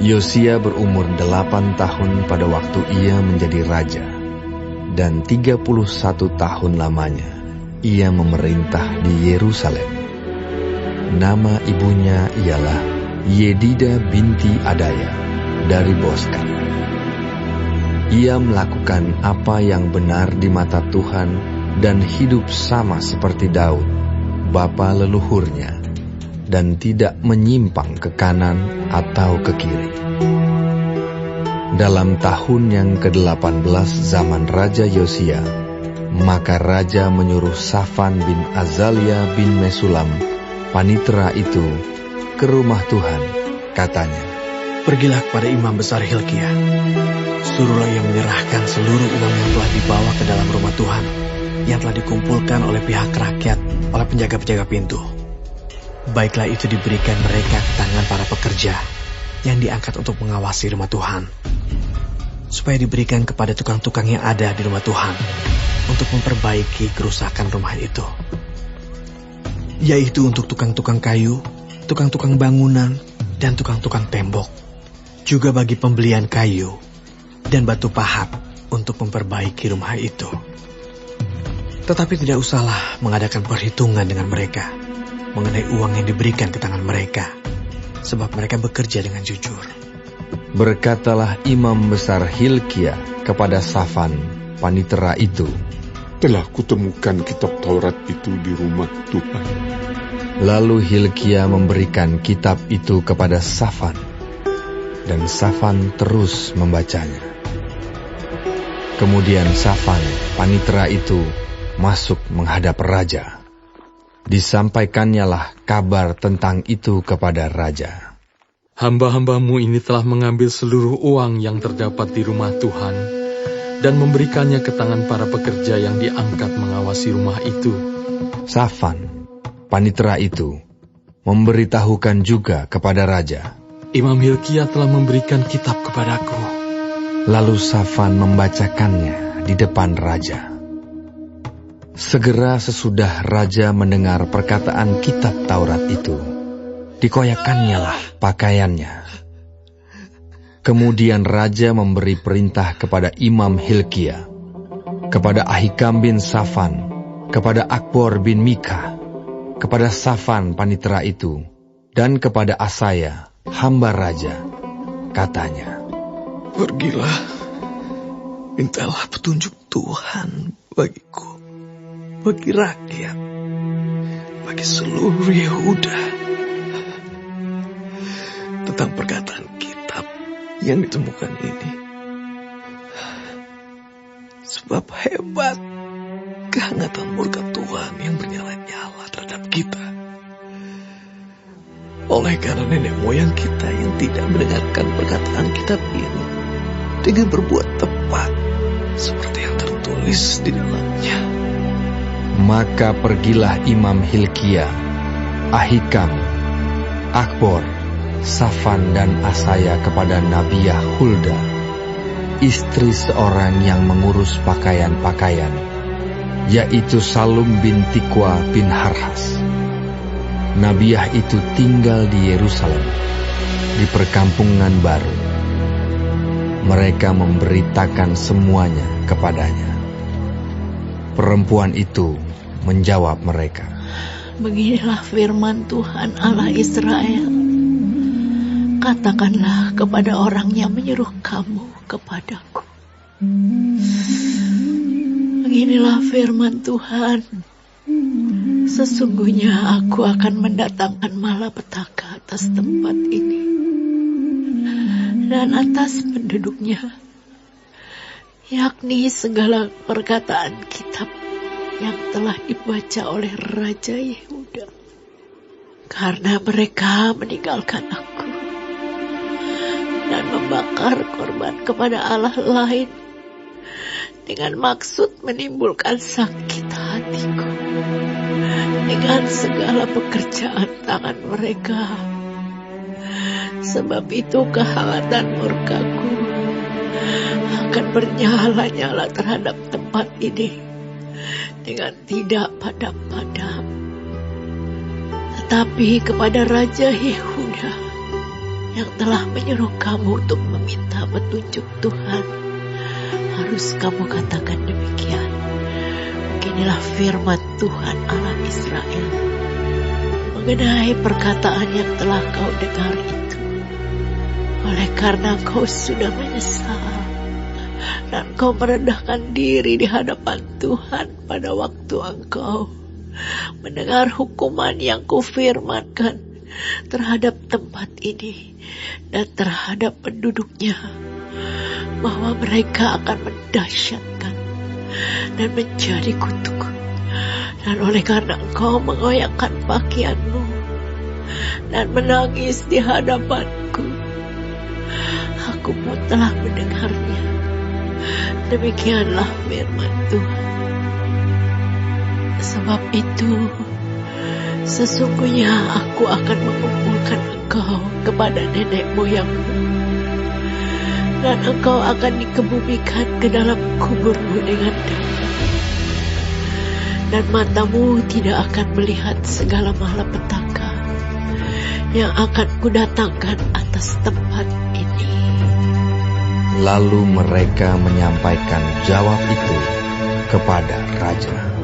Yosia berumur 8 tahun pada waktu ia menjadi raja, dan 31 tahun lamanya ia memerintah di Yerusalem. Nama ibunya ialah Yedida binti Adaya dari Boskat. Ia melakukan apa yang benar di mata Tuhan dan hidup sama seperti Daud, bapa leluhurnya, dan tidak menyimpang ke kanan atau ke kiri. Dalam tahun yang ke-18 zaman Raja Yosia, maka Raja menyuruh Safan bin Azalia bin Mesulam, panitera itu, ke rumah Tuhan. Katanya, "Pergilah kepada imam besar Hilkia. Suruhlah ia menyerahkan seluruh uang yang telah dibawa ke dalam rumah Tuhan, yang telah dikumpulkan oleh pihak rakyat, oleh penjaga-penjaga pintu. Baiklah itu diberikan mereka ke tangan para pekerja yang diangkat untuk mengawasi rumah Tuhan, supaya diberikan kepada tukang-tukang yang ada di rumah Tuhan untuk memperbaiki kerusakan rumah itu, yaitu untuk tukang-tukang kayu, tukang-tukang bangunan, dan tukang-tukang tembok, juga bagi pembelian kayu dan batu pahat untuk memperbaiki rumah itu. Tetapi tidak usahlah mengadakan perhitungan dengan mereka mengenai uang yang diberikan ke tangan mereka, sebab mereka bekerja dengan jujur." Berkatalah imam besar Hilkia kepada Safan, panitera itu, "Telah kutemukan kitab Taurat itu di rumah Tuhan." Lalu Hilkia memberikan kitab itu kepada Safan, dan Safan terus membacanya. Kemudian Safan, panitera itu, masuk menghadap raja. Disampaikannyalah kabar tentang itu kepada raja. "Hamba-hambamu ini telah mengambil seluruh uang yang terdapat di rumah Tuhan dan memberikannya ke tangan para pekerja yang diangkat mengawasi rumah itu." Safan, panitera itu, memberitahukan juga kepada raja, "Imam Hilkia telah memberikan kitab kepadaku." Lalu Safan membacakannya di depan raja. Segera sesudah raja mendengar perkataan kitab Taurat itu, dikoyakkannyalah pakaiannya. Kemudian raja memberi perintah kepada Imam Hilkia, kepada Ahikam bin Safan, kepada Akbor bin Mika, kepada Safan panitera itu, dan kepada Asaya, hamba raja. Katanya, "Pergilah, mintalah petunjuk Tuhan bagiku, bagi rakyat, bagi seluruh Yehuda, tentang perkataan kitab yang ditemukan ini. Sebab hebat kehangatan murka Tuhan yang bernyala-nyala terhadap kita, oleh karena nenek moyang kita yang tidak mendengarkan perkataan kitab ini dengan berbuat tepat seperti yang tertulis di dalamnya." Maka pergilah Imam Hilkia, Ahikam, Akbor, Safan dan Asaya kepada Nabiah Hulda, istri seorang yang mengurus pakaian-pakaian, yaitu Salum bin Tikwa bin Harhas. Nabiah itu tinggal di Yerusalem, di perkampungan baru. Mereka memberitakan semuanya kepadanya. Perempuan itu menjawab mereka, "Beginilah firman Tuhan Allah Israel. Katakanlah kepada orang yang menyuruh kamu kepadaku. Beginilah firman Tuhan. Sesungguhnya aku akan mendatangkan malapetaka atas tempat ini dan atas penduduknya, yakni segala perkataan kitab yang telah dibaca oleh Raja Yehuda. Karena mereka meninggalkan aku dan membakar korban kepada Allah lain dengan maksud menimbulkan sakit hatiku dengan segala pekerjaan tangan mereka. Sebab itu kehangatan murkaku akan bernyala-nyala terhadap tempat ini dengan tidak padam-padam. Tetapi kepada Raja Yehuda yang telah menyuruh kamu untuk meminta petunjuk Tuhan, harus kamu katakan demikian. Beginilah firman Tuhan Allah Israel mengenai perkataan yang telah kau dengar itu. Oleh karena kau sudah menyesal dan kau merendahkan diri di hadapan Tuhan pada waktu engkau mendengar hukuman yang kufirmankan terhadap tempat ini dan terhadap penduduknya, bahwa mereka akan mendahsyatkan dan menjadi kutuk. Dan oleh karena engkau mengoyakkan pakaianmu dan menangis di hadapanku, aku pun telah mendengarnya. Demikianlah firman Tuhan. Sebab itu, sesungguhnya aku akan mengumpulkan engkau kepada nenek moyangmu, dan engkau akan dikebumikan ke dalam kuburmu dengan damai. Dan matamu tidak akan melihat segala malapetaka yang akan kudatangkan atas tempat ini. Lalu mereka menyampaikan jawab itu kepada raja.